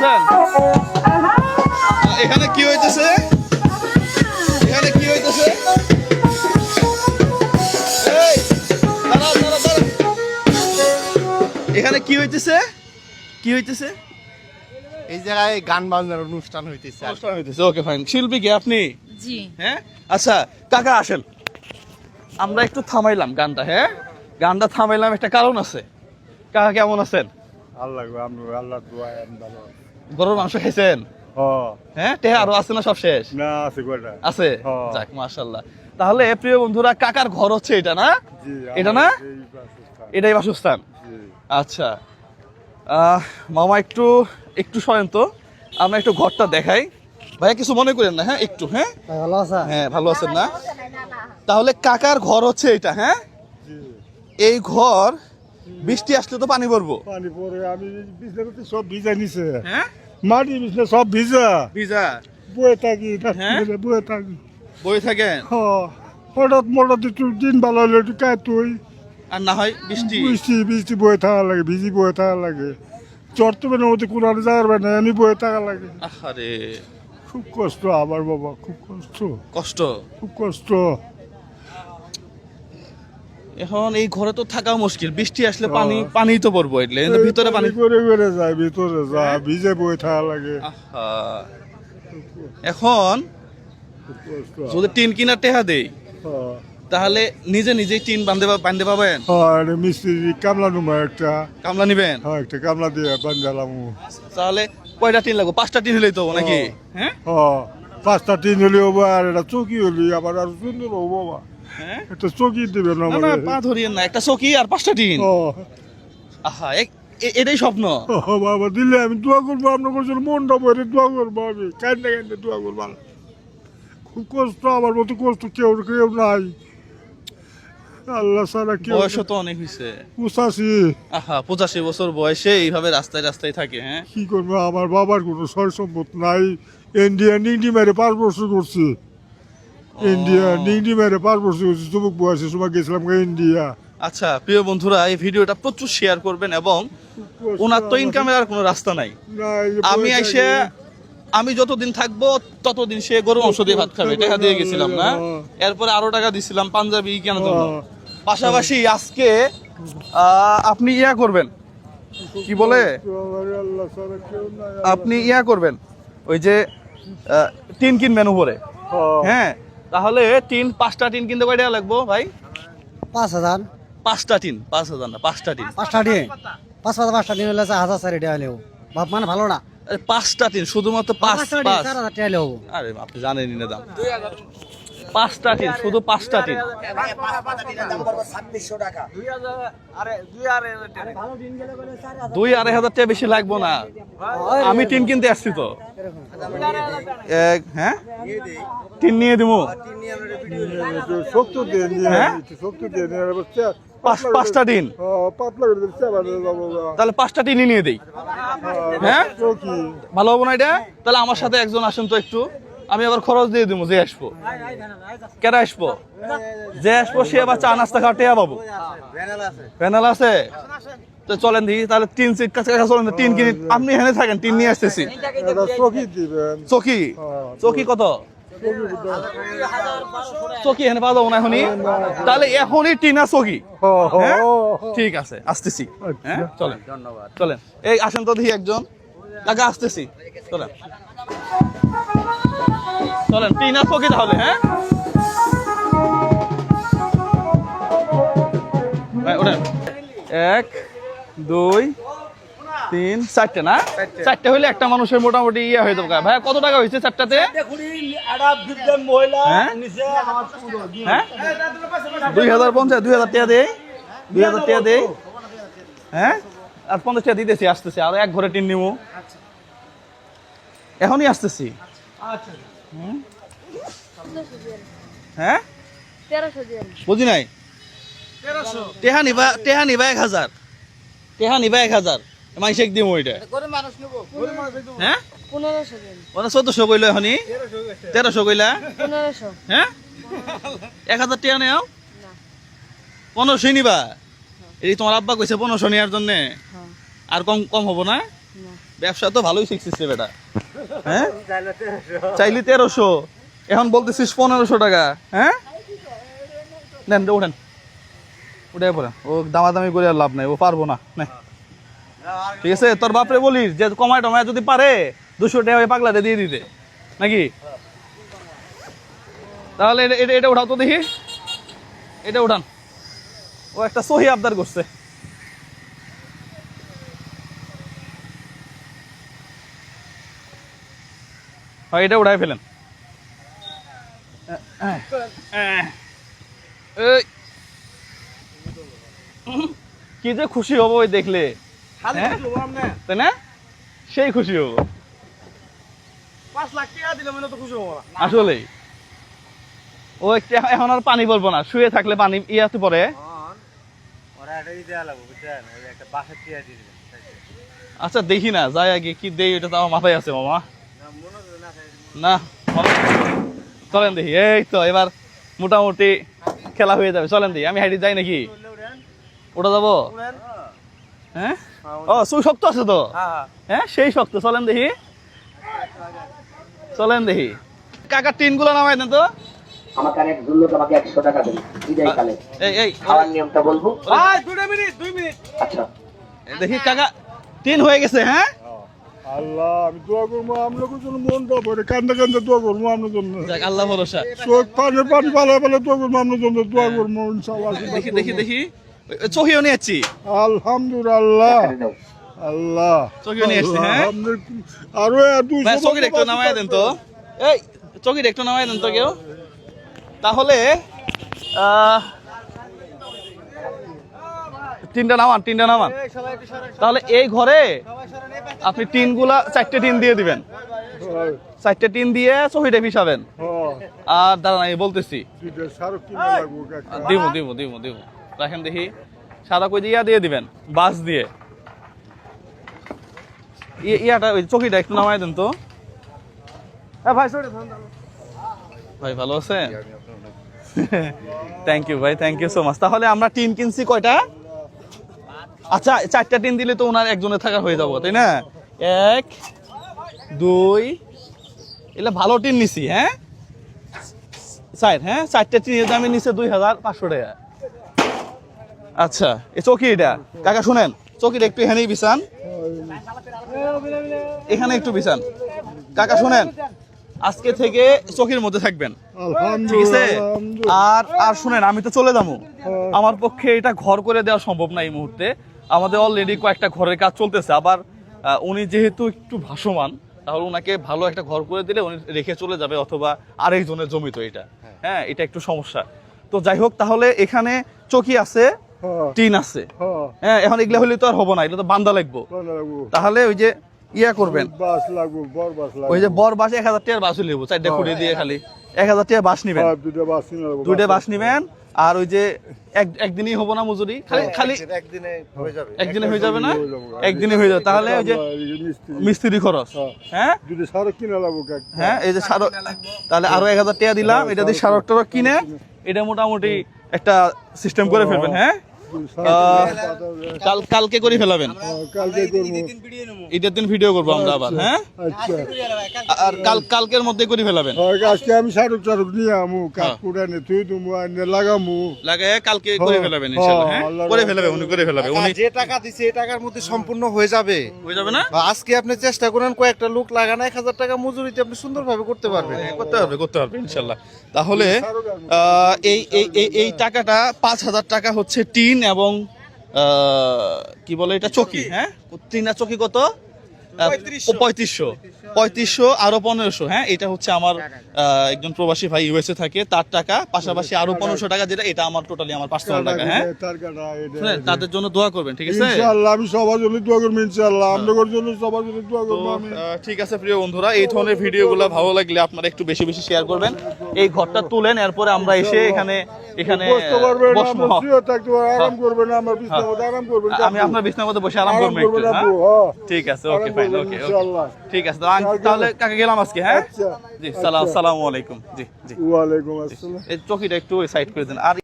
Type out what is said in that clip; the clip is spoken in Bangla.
আছেন? এখানে কি হইতেছে? এখানে কি হইতেছে? এই, দাঁড়াও, দাঁড়াও, দাঁড়াও। এখানে কি হইতেছে? কি হইতেছে? এই জায়গায় গান বাজনার অনুষ্ঠান হইতেছে। অনুষ্ঠান হইতেছে, ওকে ফাইন। শিল্পী কি আপনি? জি। হ্যাঁ, আচ্ছা কাকা আসেন, আমরা একটু থামাইলাম গানটা। হ্যাঁ, গানটা থামাইলাম, একটা কারণ আছে। কাকা কেমন আছেন? আল্লাহ আল্লাহ দোয়ায় আমি ভালো আছি। গরুর মাংস খাইছেন? হ্যাঁ, টেহা আরো আছে না, সব শেষ? না আছে কয়টা? আছে, হ্যাঁ। যাক মাশাআল্লাহ। তাহলে প্রিয় বন্ধুরা, কাকার ঘর হচ্ছে এটা না? জি, এটা না? এই বাসস্থান। এটাই বাসস্থান। জি। আচ্ছা, মামা একটু একটু সরেন তো, আমরা একটু ঘরটা দেখাই। ভাইয়া কিছু মনে করেন না? হ্যাঁ একটু। হ্যাঁ ভালো আছে? হ্যাঁ, ভালো আছেন না? তাহলে কাকার ঘর হচ্ছে এটা। হ্যাঁ, জি। এই ঘর বৃষ্টি আসলে তো পানি পড়বো। পানি পরে আমি বিছানাতে সব ভিজা নিছে। হ্যাঁ, মাটি বিছনা সব ভিজা। ভিজা বয়ে থাকি, হ্যাঁ? বয়ে থাকি। বই থাকেন, হঠাৎ মোটাতে একটু দিন ভালো হলে একটু কায় তুই আর না হয় বৃষ্টি। বৃষ্টি বৃষ্টি বয়ে থাকা লাগে, ভিজি বয়ে থাকা লাগে। চট্টগ্রামের মধ্যে কোনো যাওয়ার না, আমি বয়ে থাকা লাগে। আহারে, খুব কষ্ট আমার বাবা, খুব কষ্ট, কষ্ট। খুব কষ্ট। এখন এই ঘরে তো থাকা মুশকিল, বৃষ্টি আসলে পানি পানি তো পড়বো, এটলে কিন্তু ভিতরে পানি। করে করে যায়, ভিতরে যা ভিজে বয়ে থাকা লাগে। আহা, এখন খুব কষ্ট। যদি টিন কিনার টেহা দেই, হ্যাঁ। তাহলে নিজে নিজেই টিন বান্ধে পাবেন? হ্যাঁ, এটা মিস্ত্রি কামলা নুমা একটা। কামলা নিবেন? হ্যাঁ, একটা কামলা দিয়ে বান্ধালাম। তাহলে কয়টা টিন লাগবে? 5টা টিন হলেই তো নাকি? হ্যাঁ হ্যাঁ, 5টা টিন হলে হবো, আর এটা চকি হলি আবার আর সুন্দর হবো বাবা। হ্যাঁ, একটা চকি দিবে না না না, পা ধরিয়েন না, একটা চকি আর 5টা টিন। আহা, এটাই স্বপ্ন। বাবা দিলে আমি দোয়া করবো, আপনার কাছে মনটা ভরে দোয়া করবো, আমি কান্দে কান্দে দোয়া করবো। খুব কষ্ট, আমার মতো কষ্ট কেউ কেউ নাই। আল্লাহ ছাড়া কেউ। বয়সও তো অনেক হয়েছে। 85। আহা, 85 বছর বয়সে এইভাবে রাস্তায় রাস্তায় থাকে। হ্যাঁ, কি করবো, আমার বাবার কোনো সয় সম্পদ নাই। ইন্ডিয়া নিংটি মেরে 5 বছর করছি। ইন্ডিয়া নিংটি মেরে 5 বছর করছি, চুমুক বয়সে সময় গেছিলাম ইন্ডিয়া। আচ্ছা প্রিয় বন্ধুরা, এই ভিডিওটা প্রচুর শেয়ার করবেন, এবং ওনার তো ইনকামের আর কোনো রাস্তা নাই। আমি এসে, আমি যতদিন থাকবো ততদিন সে গরু মাংস দিয়ে ভাত খাবে, টাকা দিয়ে গেছিলাম না, এরপরে আরো টাকা দিছিলাম পাঞ্জাবি কেনার জন্য। পাশাপাশি আজকে আপনি ইয়া করবেন, কি বলে, আপনি ইয়া করবেন, ওই যে টিন কিনবেন উপরে। হ্যাঁ, তাহলে 5টা টিন কিনতে কয় টাকা লাগবো ভাই? 5,000। 5টা টিন, 5,000 না, 5টা টিন। 5টা দিন, 5,000 দিন হলে 1,000 টাকা হলেও বাপ মানে ভালো না। আরে 5টা টিন, শুধুমাত্র 5 5। 4,000 টাকা হলেও। আরে আপনি জানেনই না দাম। 5টা টিন, শুধু 5টা টিন। 2,000-2,500 টাকা বেশি লাগবো না, আমি টিন কিনতে আসছি তো। হ্যাঁ, টিন নিয়ে দিব। শক্ত দিয়ে হ্যাঁ? 5টা টিন, পাতলা করে দিচ্ছে তাহলে 5টা টিনই নিয়ে দেই। হ্যাঁ, চকি। ভালো হবো না এটা? তাহলে আমার সাথে একজন আসেন তো একটু, আমি আবার খরচ দিয়ে দিব। যে আসবো, কেন আসবো, যে আসবো সে আবার চা নাস্তা খাওয়া টেয়া পাবো। প্যানেল আছে তো চলেন দেখি, তাহলে টিন সিট কাছে চলেন, টিন কিনে আপনি এখানে থাকেন, টিন নিয়ে আসতেছি। চকি দিবেন। চকি, চকি কত? চকি এখানে পাওয়া যাবো না এখনই? তাহলে এখনই টিন আর চকি। হ্যাঁ, ঠিক আছে, আসতেছি। হ্যাঁ, চলেন চলেন, এই আসেন তো দেখি একজন। কাকা আসতেছি, চলেন চলেন, টিন আর চকি তাহলে। হ্যাঁ, ওঠেন। 1 2 3 4টে না? 4টে হইলে একটা মানুষের মোটামুটি ইয়ে হয়ে যাবে। ভাই কত টাকা হয়েছে 4টাতে? হ্যাঁ, 2,050, 2,000 টাকা দেই, 2,000 টাকা দেই। হ্যাঁ, আর 50 টাকা দিতেছি, আসতেছি, আর এক ঘরে টিন নিবো, এখনই আসতেছি। হ্যাঁ, 1300 বুঝি নাই। টেহা নিবা 1,000, টেহা নিবা 1,000, মাইশেক দিম ওইটা। হ্যাঁ, 1400 কইলো, এখনই 1300 কইলা। 1500। হ্যাঁ, 1,000 টাকা নেও, 1500 নিবা। এই তোমার আব্বা কইছে 1500 নেওয়ার জন্য, আর কম কম হবো না? ব্যবসা তো ভালোই শিখছিস রে বেটা। হ্যাঁ চাইলি 1300, এখন বলতেছিস 1500 টাকা। হ্যাঁ নেন রে, ওঠেন, উঠে পড়েন। ও দামাদামি করে আর লাভ নাই, ও পারবো না। নে। ঠিক আছে, তোর বাপরে বলিস যে কমায় টমায় যদি পারে 200 টাকা ওই পাগলাতে দিয়ে দিতে নাকি। তাহলে এটা এটা উঠাও তো দেখি, এটা উঠান। ও একটা সহি আবদার করছে। হয় এটা উঠাই ফেলেন। এই, কি যে খুশি হবো ওই দেখলে, হ্যাঁ? তাই না? সেই খুশি হবো 5 লাখ টাকা দিলে মানে তো খুশি হবো না। আসলেই। ও একটু এখন আর পানি বলবো না, শুয়ে থাকলে পানি ইয়াতে পরে। ওরা এটাই দেয়া লাগবে, বুঝছেন? ওই একটা বাসা টিয়া দিয়ে দিবেন। আচ্ছা দেখি না, যাই আগে কি দেই, ওটা তো আমার মাথায় আছে মামা। না চলেন দেখি। এই তো এবার মোটামুটি খেলা হয়ে যাবে, চলেন দেখি। আমি হাইডি যাই নাকি, ওটা যাবো? হ্যাঁ ও সুই শক্ত আছে তো। হ্যাঁ সেই শক্ত, চলেন দেখি, চলেন দেখি। কাকা টিন গুলো নামাই দেন তো। আমাকে অনেক ধরলো, তোমাকে 100 টাকা দেবো বিদায় কালে। এই খাওয়ার নিয়মটা বলবো। ভাই 2 মিনিট। আচ্ছা দেখি কাকা টিন হয়ে গেছে। হ্যাঁ আল্লাহ আমি দোয়া করবো আপনার জন্য, মনটা ভরে কান্দা কান্দা দোয়া করবো আপনার জন্য। যাক আল্লাহ ভরসা। চোখ পানি পানি পালা পালা দোয়া করবো আপনার জন্য, দোয়া করবো ইনশাআল্লাহ। দেখি দেখি দেখি, চোখেও নিয়ে যাচ্ছি। আলহামদুলিল্লাহ এখানে দাও। আল্লাহ চোখেও নিয়ে আসছি। হ্যাঁ আরো ভাই চকিটা একটু নামায় দেন তো। এই চকিটা একটু নামায় দেন তো কেউ। তাহলে তিনটা নামান। তাহলে এই ঘরে আপনি টিনগুলা 4টে টিন দিয়ে দিবেন, 4টে টিন দিয়ে চকিটা পিছাবেন। আর দাঁড়ান আমি বলতেছি। দিব রাখেন দেখি। সাদা কই দিয়ে দিবেন, বাস দিয়ে। ইয়াটা ওই চকিটা একটু নামায় দেন তো। ভাই ভালো আছেন? থ্যাংক ইউ ভাই, থ্যাংক ইউ সো মাচ। তাহলে আমরা টিন কিনছি কয়টা? আচ্ছা 4টা টিন দিলে তো ওনার একজনের থাকা হয়ে যাবো, তাই না? 1 2 এগুলো ভালো টিন নিছি। হ্যাঁ 4, হ্যাঁ 4টে টিনের দামে নিচে 2500 টাকা। আচ্ছা এই চকি, এটা কাকা শুনেন, চকিটা একটু এখানেই বিছান, এখানে একটু বিছান। কাকা শুনেন, আজকে থেকে চকির মধ্যে থাকবেন, ঠিক আছে? আর শুনেন, আমি তো চলে যাবো। আমার পক্ষে এটা ঘর করে দেওয়া সম্ভব না এই মুহূর্তে। আমাদের অলরেডি কয়েকটা ঘরের কাজ চলতেছে। আবার উনি যেহেতু একটু ভাসমান, তাহলে ওনাকে ভালো একটা ঘর করে দিলে উনি রেখে চলে যাবে, অথবা আরেকজনের জমি তো এটা। হ্যাঁ এটা একটু সমস্যা। তো যাই হোক, তাহলে এখানে চকি আছে, টিন আছে। হ্যাঁ এখন এগুলা হলে তো আর হবো না, এগুলো তো বান্দা লাগবো। তাহলে ওই যে ইয়া করবেন, ওই যে বর বাস 1000 টাকার বাস নেবো, 4টা খুঁড়ে দিয়ে খালি 1000 টাকা বাস নিবেন, 2টা বাস নিবেন। আর ওই যে একদিনই হবো না মজুরি, খালি একদিনে হয়ে যাবে না, একদিনে হয়ে যাবে। তাহলে ওই যে মিস্ত্রি খরচ, হ্যাঁ হ্যাঁ এই যে সারক, তাহলে আরো 1000 টাকা দিলাম। এটা দিয়ে সারক টারক কিনে এটা মোটামুটি একটা সিস্টেম করে ফেলবেন। হ্যাঁ কালকে করে ফেলাবেন, ঈদের দিন ভিডিও করবো আমরা আবার। হ্যাঁ আর কালকের মধ্যে করে ফেলাবেন। আজকে আমি শাহরুখ টারুক নিয়ে আমু কাকুড়া নে তুই তুমি লাগামু লাগায় কালকে করে ফেলাবেন ইনশাআল্লাহ। হ্যাঁ করে ফেলাবে, উনি করে ফেলাবে। উনি যে টাকা দিছে এই টাকার মধ্যে সম্পূর্ণ হয়ে যাবে না। আজকে আপনি চেষ্টা করেন, কয়েকটা লোক লাগান, 1000 টাকা মজুরিতে আপনি সুন্দরভাবে করতে পারবেন। করতে পারবে ইনশাআল্লাহ। তাহলে এই টাকাটা 5000 টাকা হচ্ছে টিন এবং কি বলে এটা চকি। হ্যাঁ টিন আর চকি কত? 3500 আরো 1500। হ্যাঁ এটা হচ্ছে আমার একজন প্রবাসী ভাই ইউএসএ থাকে, তার টাকা, পাশাপাশি আরো 1500 টাকা, যেটা এটা আমার টোটালি আমার পার্সোনাল টাকা। হ্যাঁ তাদের জন্য দোয়া করবেন, ঠিক আছে? ইনশাআল্লাহ আমি সবার জন্য দোয়া করব, ইনশাআল্লাহ আপনাদের জন্য সবার জন্য দোয়া করব আমি। ঠিক আছে প্রিয় বন্ধুরা, এই ধরনের ভিডিওগুলো ভালো লাগলে আপনারা একটু বেশি বেশি শেয়ার করবেন। এই ঘরটা তুলেন, এরপরে আমরা এসে এখানে বসতে পারবেন, আমরা শুয়ে থাকতে পারবেন, আরাম করবেন, আমার বিছানার মধ্যে আরাম করবেন। আমি আপনার বিছানার মধ্যে বসে আরাম করব একটু। ঠিক আছে, ওকে ফাইন, ওকে ঠিক আছে। তাহলে কাকে গেলাম আজকে। হ্যাঁ জি, আসসালামু আলাইকুম। জি জি ওয়ালাইকুম আসসালাম। এই চকিটা একটু সাইড করে দেন। আর